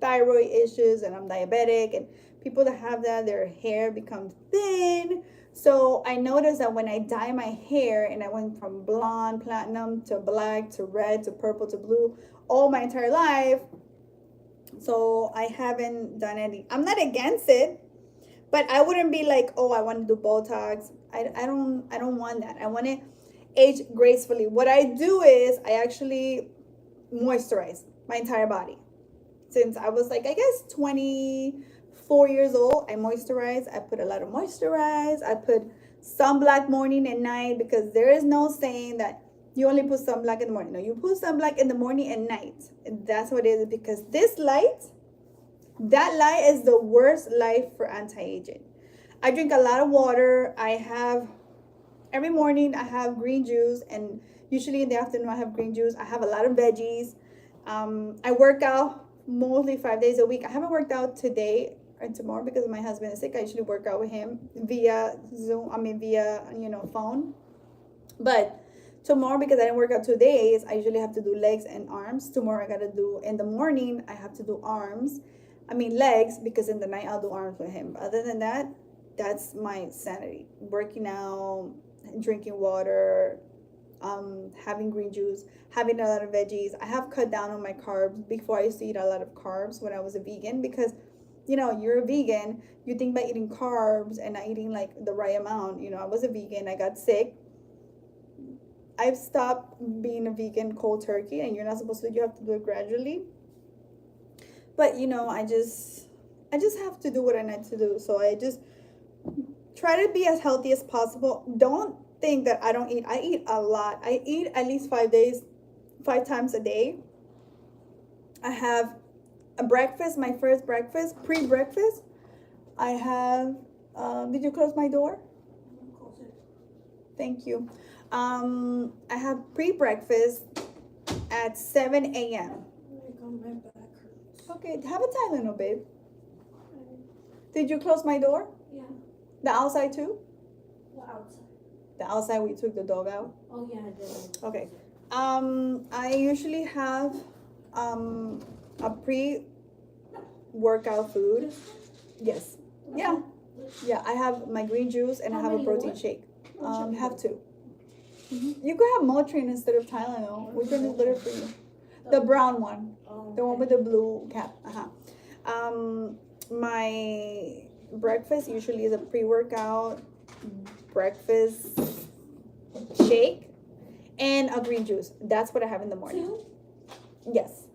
thyroid issues and I'm diabetic, and people that have that, their hair becomes thin. So I noticed that when I dye my hair, and I went from blonde, platinum to black to red to purple to blue all my entire life. So I haven't done any. I'm not against it, but I wouldn't be like, oh, I want to do Botox. I don't want that. I want to age gracefully. What I do is I actually moisturize my entire body. Since I was like, I guess 24 years old, I moisturize. I put a lot of moisturize. I put sunblock morning and night, because there is no saying that you only put sunblock in the morning. No, you put sunblock in the morning and night. And that's what it is, because that light is the worst light for anti-aging. I drink a lot of water. Every morning I have green juice, and usually in the afternoon I have green juice. I have a lot of veggies. I work out mostly 5 days a week. I haven't worked out today or tomorrow because my husband is sick. I usually work out with him via Zoom, via phone. But tomorrow, because I didn't work out 2 days, I usually have to do legs and arms. Tomorrow I gotta do, in the morning I have to do legs, because in the night I'll do arms with him. But other than that, that's my sanity. Working out, drinking water, having green juice, having a lot of veggies. I have cut down on my carbs. Before, I used to eat a lot of carbs when I was a vegan, because you're a vegan, you think by eating carbs and not eating like the right amount. I was a vegan, I got sick. I've stopped being a vegan cold turkey, and you're not supposed to. You have to do it gradually. But I just have to do what I need to do. So I just try to be as healthy as possible. Don't think that I don't eat. I eat a lot. I eat at least 5 times a day. I have a breakfast, my first breakfast, pre-breakfast. I have, did you close my door? Thank you. I have pre-breakfast at 7 a.m. Okay, have a Tylenol, babe. Did you close my door? Yeah. The outside too? What outside? The outside we took the dog out? Oh yeah, I did. Okay. I usually have a pre-workout food. Yes. Yeah. Yeah, I have my green juice and I have a protein shake. Have 2. You could have Motrin instead of Tylenol. Which one is better for you? The brown one. Oh, The one with the blue cap. My breakfast usually is a pre-workout breakfast shake and a green juice. That's what I have in the morning. Two? Yes.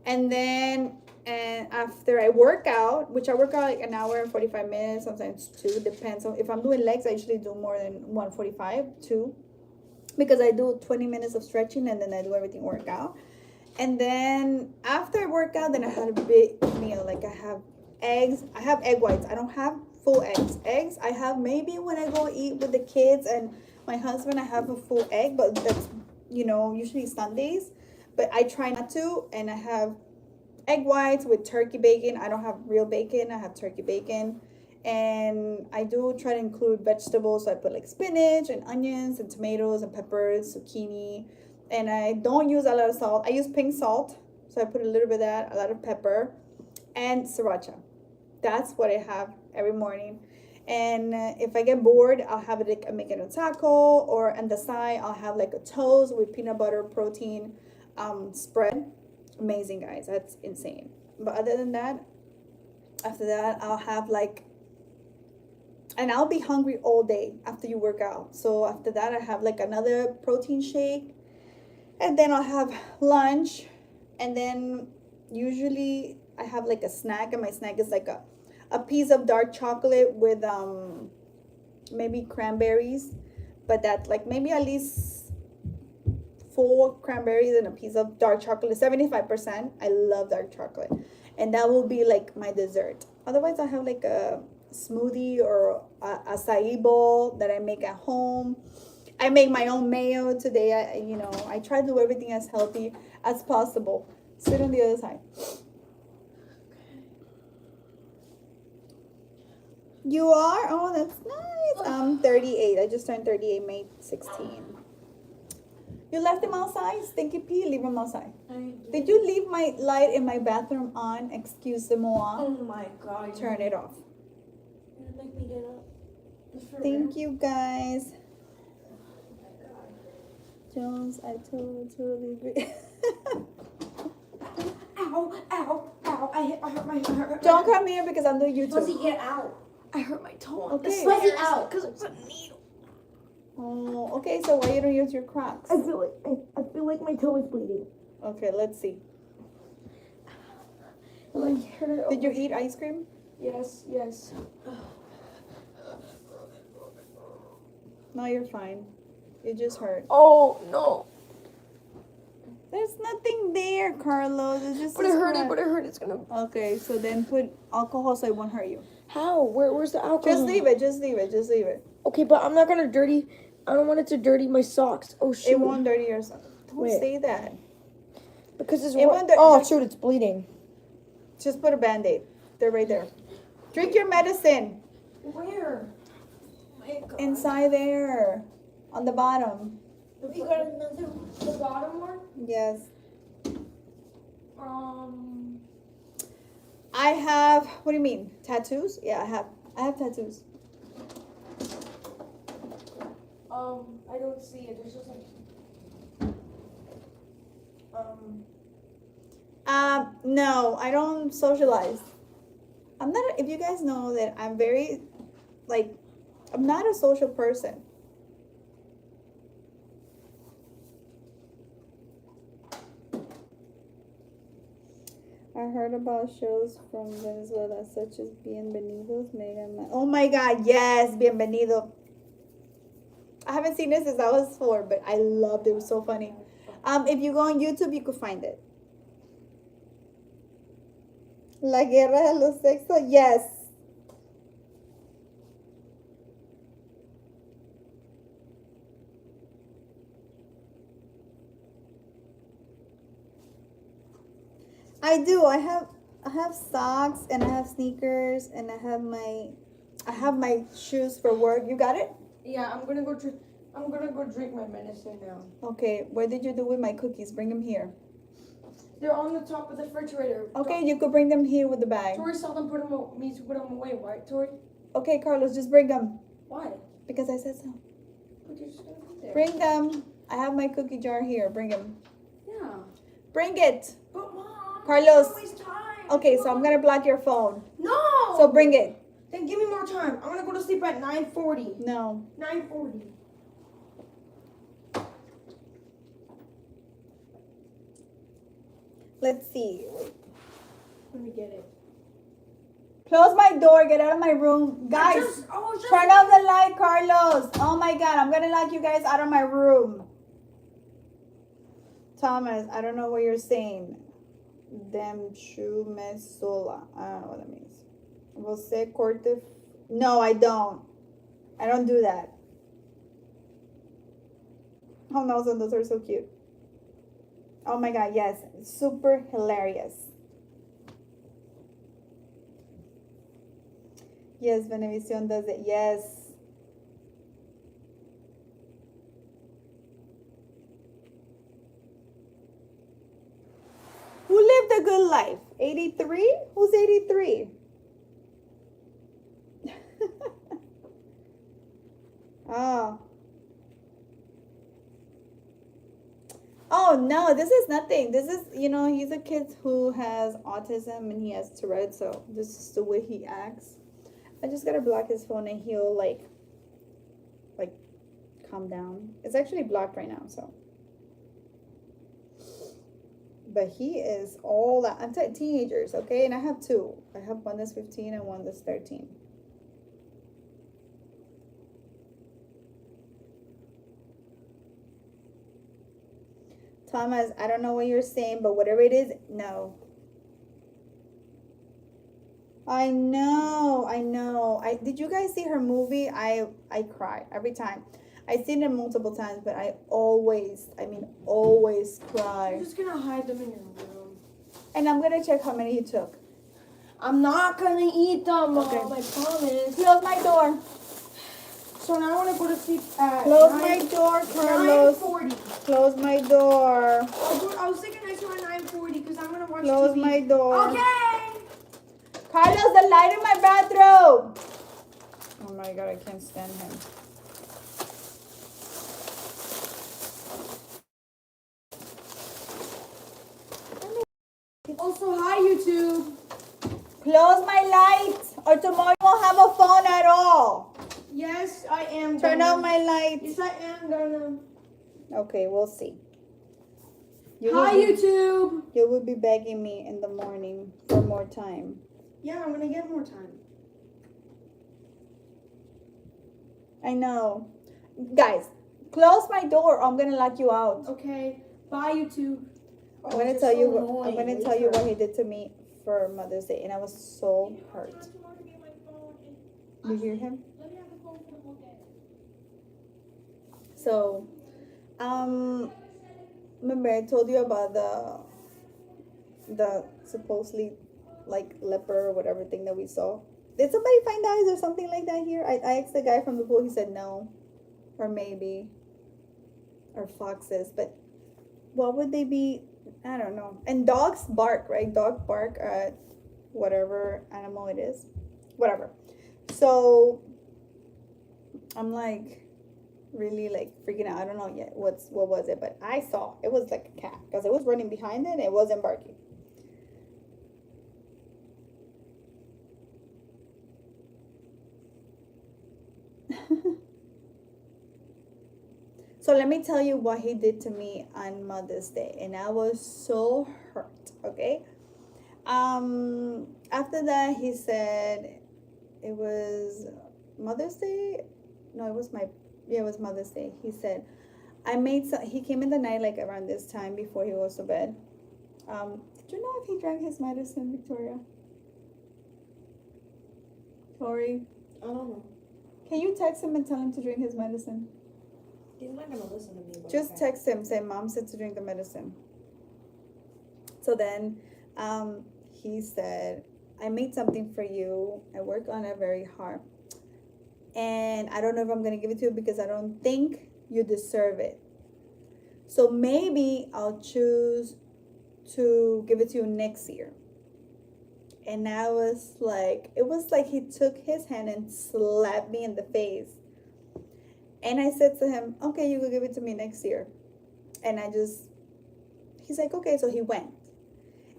And then after I work out, which I work out like an hour and 45 minutes, sometimes two, depends on if I'm doing legs. I usually do more than 145, two, because I do 20 minutes of stretching and then I do everything workout. And then after I work out, then I had a big meal. Like I have eggs. I have egg whites. I don't have full eggs. Eggs I have maybe when I go eat with the kids and my husband. I have a full egg, but that's usually Sundays. But I try not to, and I have egg whites with turkey bacon. I don't have real bacon. I have turkey bacon. And I do try to include vegetables. So I put like spinach and onions and tomatoes and peppers, zucchini. And I don't use a lot of salt. I use pink salt. So I put a little bit of that, a lot of pepper, and sriracha. That's what I have every morning. And if I get bored, I'll have it like a making a taco, or on the side, I'll have like a toast with peanut butter protein spread. Amazing, guys. That's insane. But other than that, after that, I'll have like, and I'll be hungry all day after you work out. So after that, I have like another protein shake, and then I'll have lunch, and then usually I have like a snack, and my snack is like a piece of dark chocolate with maybe cranberries, but that's like maybe at least 4 cranberries and a piece of dark chocolate, 75%. I love dark chocolate, and that will be like my dessert. Otherwise, I have like a smoothie or a acai bowl that I make at home. I make my own mayo today. I try to do everything as healthy as possible. Sit on the other side. You are? Oh, that's nice. I'm 38. I just turned 38 May 16. You left him outside? Stinky Pete, leave him outside. Did you leave my light in my bathroom on? Excuse-moi. Oh my god. Turn it off. You're gonna make me get up. Thank you, guys. Jones, I totally agree. Ow, ow, ow. I hurt my heart. Don't come here because I'm doing YouTube. Fuzzy, get out. I hurt my toe. Okay. Fuzzy out. Because it's a needle. Oh, okay. So why you don't use your Crocs? I feel like my toe is bleeding. Okay, let's see. Like hurt. Did you eat ice cream? Yes. No, you're fine. It just hurt. Oh no. There's nothing there, Carlos. It's just. But it hurt. It's gonna. Okay, so then put alcohol so it won't hurt you. How? Where's the alcohol? Just leave it. Okay, but I'm not gonna dirty. I don't want it to dirty my socks. Oh shoot. It won't dirty your socks. Don't Wait. say that. Because it's It what? won't Oh shoot, it's bleeding. Just put a Band-Aid. They're right there. Drink your medicine. Where? My God. Inside there. On the bottom. You got another, the bottom one? Yes. I have, what do you mean? Tattoos? Yeah, I have tattoos. I don't see it. There's just like, no, I don't socialize. I'm not, if you guys know that I'm very, like, I'm not a social person. I heard about shows from Venezuela such as Bienvenidos, Mega Man. Oh my God, yes, Bienvenido. I haven't seen it since I was 4, but I loved it. It was so funny. If you go on YouTube, you could find it. La Guerra de los Sexos, yes. I do. I have socks and I have sneakers and I have my shoes for work. You got it? yeah, I'm gonna go drink my medicine now. Okay. What did you do with my cookies? Bring them here. They're on the top of the refrigerator. Okay, you could bring them here with the bag. Tori saw them put them away, right, Tori? Okay, Carlos, just bring them Why? because I said so. cookies just gonna be there. Bring them. I have my cookie jar here. Bring them. Yeah. Bring it. But Mom, Carlos. don't waste time. Okay, so I'm gonna block your phone. No. So bring it. Then give me more time. I'm gonna go to sleep at 9:40. No. 9:40. Let's see. Let me get it. Close my door. Get out of my room. Guys, turn off the light, Carlos. Oh my God, I'm gonna lock you guys out of my room. Thomas, I don't know what you're saying. Demchume sola. I don't know what that means. Você corte. No, I don't. I don't do that. Oh no, those are so cute. Oh my God, yes. Super hilarious. Yes, Venevisión does it. Yes. Who lived a good life? 83? Who's 83? Oh. Oh no, this is nothing. This is, he's a kid who has autism and he has Tourette, so this is the way he acts. I just gotta block his phone and he'll like calm down. It's actually blocked right now, so. But he is all that. I'm teenagers, okay? And I have two. I have one that's 15 and one that's 13. Thomas, I don't know what you're saying, but whatever it is, no. I know. Did you guys see her movie? I cry every time. I've seen it multiple times, but I always cry. I'm just gonna hide them in your room. And I'm gonna check how many he took. I'm not gonna eat them, Mom. Okay. I promise. Close my door. So now I wanna go to sleep at Close my door, Carlos. 9:40. Close my door. I'll say goodnight to you at 9:40 because I'm gonna watch Close TV. my door. Okay. Carlos, the light in my bathroom. Oh my God, I can't stand him. Also, hi YouTube. Close my lights, or tomorrow you won't have a phone at all. Yes, I am. Turn gonna. off my lights. Yes, I am gonna. Okay, we'll see. Hi YouTube. You will be begging me in the morning for more time. Yeah, I'm gonna get more time. I know. Guys, close my door or I'm gonna lock you out. Okay. Bye YouTube. I'm gonna tell you what he did to me for Mother's Day, and I was so hurt. You hear him? So, remember I told you about the supposedly like leper or whatever thing that we saw. Did somebody find out? Is there something like that here? I asked the guy from the pool. He said no, or maybe, or foxes. But what would they be? I don't know. And dogs bark, right? Dog bark at whatever animal it is, whatever. So I'm like really like freaking out. I don't know yet what was it, but I saw it was like a cat because it was running behind it and it wasn't barking. So let me tell you what he did to me on Mother's Day, and I was so hurt. Okay. After that, he said it was Mother's Day. No, it was Mother's Day. He said he came in the night like around this time before he goes to bed. Did you know if he drank his medicine, Victoria? Tori, I don't know. can you text him and tell him to drink his medicine? He's not gonna listen to me. Just text him, say Mom said to drink the medicine. So then he said, I made something for you. I worked on it very hard. And I don't know if I'm going to give it to you because I don't think you deserve it. So maybe I'll choose to give it to you next year. And I was like, it was like he took his hand and slapped me in the face. And I said to him, okay, you can give it to me next year. And he's like, okay. So he went.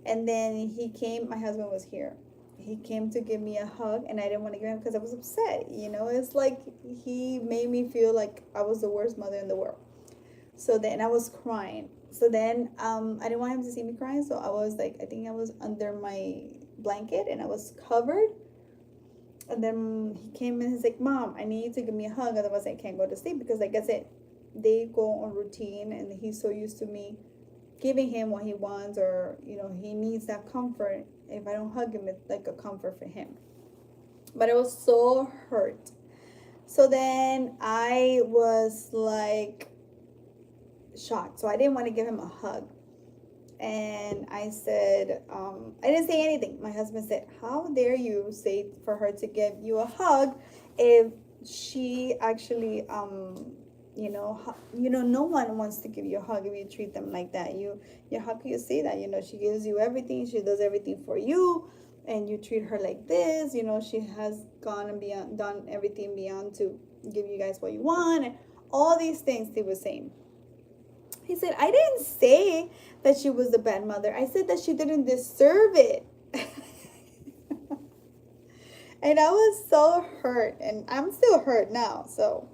And then he came, my husband was here. He came to give me a hug, and I didn't want to give him because I was upset. It's like he made me feel like I was the worst mother in the world. So then I was crying. So then I didn't want him to see me crying. So I was like, I think I was under my blanket and I was covered. And then he came and he's like, Mom, I need you to give me a hug. Otherwise, I can't go to sleep. Because, like I said, they go on routine and he's so used to me giving him what he wants, or he needs that comfort. If I don't hug him, it's like a comfort for him. But I was so hurt. So then I was like shocked. So I didn't want to give him a hug. And I said, I didn't say anything. My husband said, how dare you say for her to give you a hug if she actually no one wants to give you a hug if you treat them like that. How can you say that? She gives you everything, she does everything for you, and you treat her like this. She has gone and beyond, done everything beyond to give you guys what you want, and all these things they were saying. He said, I didn't say that she was a bad mother. I said that she didn't deserve it. And I was so hurt, and I'm still hurt now. So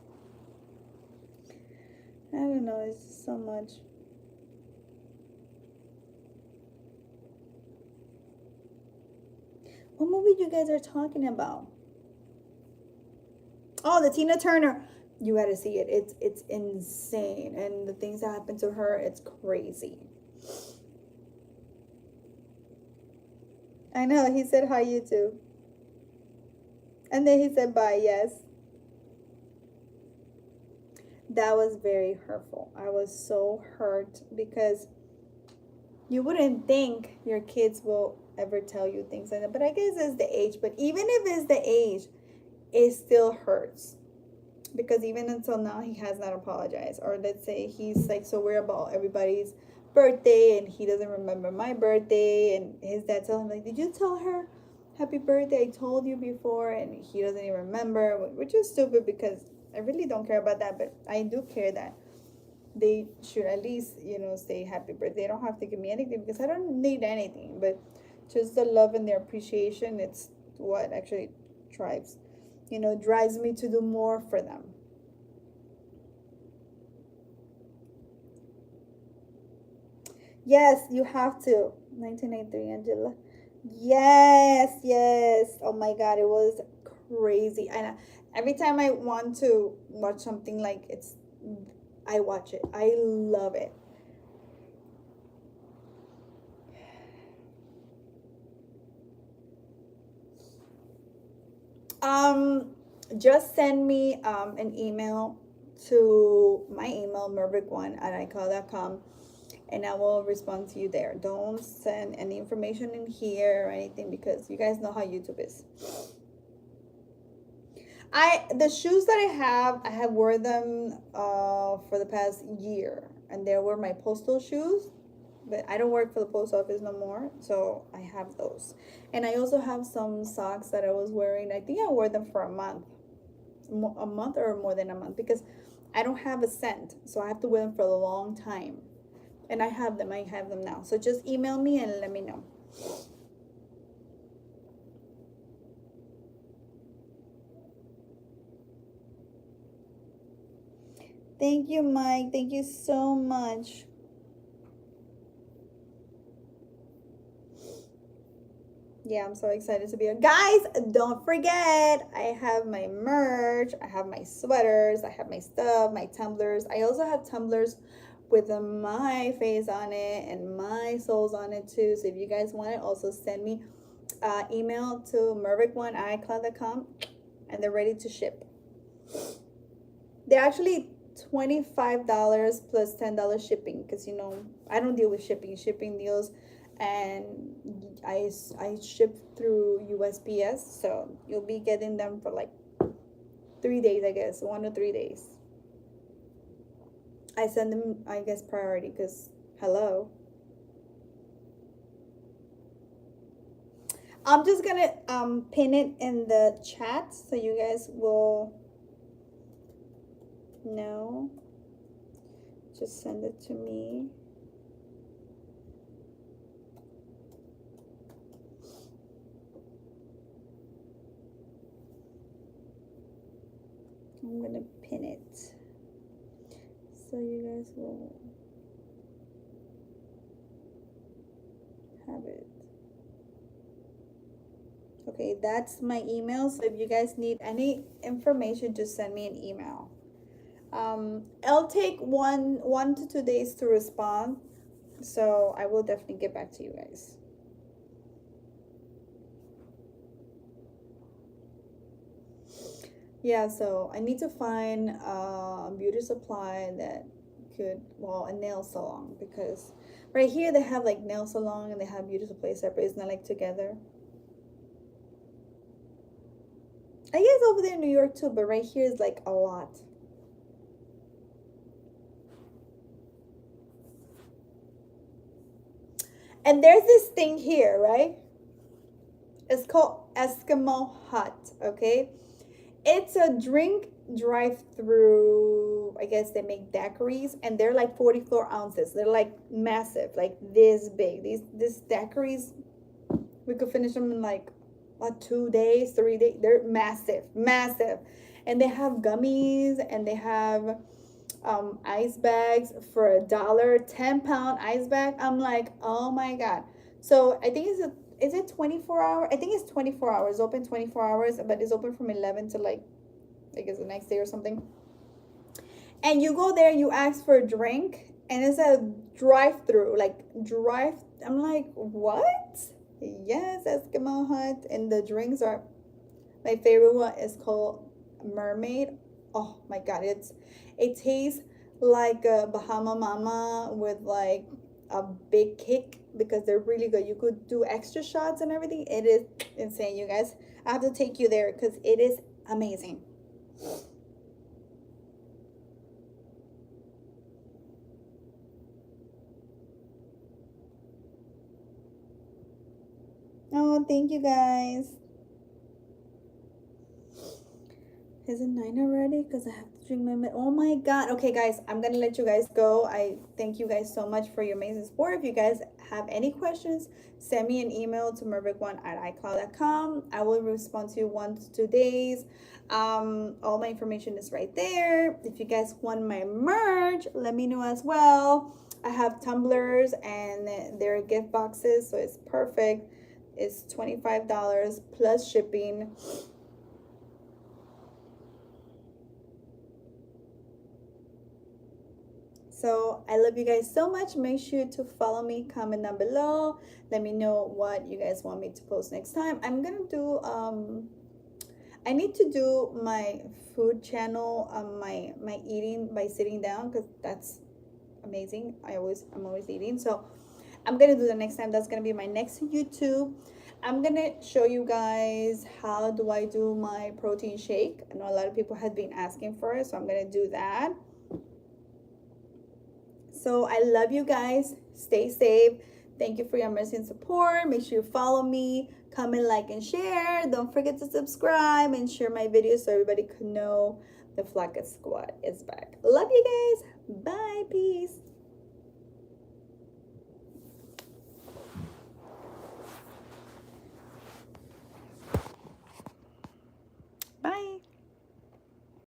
I don't know, it's just so much. What movie you guys are talking about? Oh, the Tina Turner. You gotta see it. It's insane. And the things that happen to her, it's crazy. I know, he said hi, you too. And then he said bye, yes. That was very hurtful. I was so hurt because you wouldn't think your kids will ever tell you things like that. But I guess it's the age. But even if it's the age, it still hurts. Because even until now, he has not apologized. Or let's say he's like so worried about everybody's birthday and he doesn't remember my birthday. And his dad tells him, like, did you tell her happy birthday? I told you before. And he doesn't even remember, which is stupid because I really don't care about that. But I do care that they should at least, say happy birthday. They don't have to give me anything because I don't need anything. But just the love and their appreciation, it's what actually drives me to do more for them. Yes, you have to. 1993, Angela. Yes. Oh my God, it was crazy. And every time I want to watch something like I watch it. I love it. Just send me an email to my email, mervic1@icloud.com, and I will respond to you there. Don't send any information in here or anything because you guys know how YouTube is. The shoes that I have worn them for the past year, and they were my postal shoes. But I don't work for the post office no more, so I have those. And I also have some socks that I was wearing. I think I wore them for a month or more than a month because I don't have a scent, so I have to wear them for a long time. And I have them now. So just email me and let me know. Thank you, Mike. Thank you so much. Yeah, I'm so excited to be here. Guys, don't forget, I have my merch, I have my sweaters, I have my stuff, my tumblers. I also have tumblers with my face on it and my souls on it too. So if you guys want it, also send me email to mervic1@icloud.com and they're ready to ship. They're actually $25 plus $10 shipping because I don't deal with shipping deals, and I ship through USPS, so you'll be getting them for like 3 days, I guess, 1 to 3 days. I send them, I guess, priority because hello. I'm just gonna pin it in the chat so you guys will No. Just send it to me. I'm gonna pin it so you guys will have it. Okay, that's my email. So if you guys need any information, just send me an email. It'll take one to 2 days to respond, so I will definitely get back to you guys. Yeah, so I need to find a beauty supply that could, well, a nail salon, because right here they have like nail salon and they have beauty supply separate. It's not like together. I guess over there in New York too, but right here is like a lot. And there's this thing here, right? It's called Eskimo Hut, okay? It's a drink drive-through. I guess they make daiquiris, and they're like 44 ounces. They're like massive, like this big. These daiquiris, we could finish them in like 2 days, 3 days. They're massive, massive. And they have gummies, and they have ice bags for $1, 10-pound ice bag. I'm like, oh my god. So I think is it 24 hours? I think it's 24 hours, open 24 hours, but it's open from 11 to like, I guess the next day or something. And you go there, you ask for a drink, and it's a drive-through, I'm like, what? Yes, Eskimo Hut. And the drinks are, my favorite one is called Mermaid. Oh my god, it tastes like a Bahama Mama with like a big kick, because they're really good. You could do extra shots and everything. It is insane, you guys. I have to take you there because it is amazing. Oh, thank you guys. Is it 9 already? Because I have to drink my oh my god. Okay guys, I'm gonna let you guys go. I thank you guys so much for your amazing support. If you guys have any questions, send me an email to mervic1@icloud.com. I will respond to you 1 to 2 days. All my information is right there. If you guys want my merch, let me know as well. I have tumblers and they're gift boxes, so it's perfect. It's $25 plus shipping. So I love you guys so much. Make sure to follow me, comment down below. Let me know what you guys want me to post next time. I'm gonna do I need to do my food channel, my eating by sitting down, because that's amazing. I'm always eating. So I'm gonna do the next time. That's gonna be my next YouTube. I'm gonna show you guys how do I do my protein shake. I know a lot of people have been asking for it, so I'm gonna do that. So I love you guys. Stay safe. Thank you for your amazing support. Make sure you follow me, comment, like, and share. Don't forget to subscribe and share my videos so everybody could know the Flaka Squad is back. Love you guys. Bye. Peace.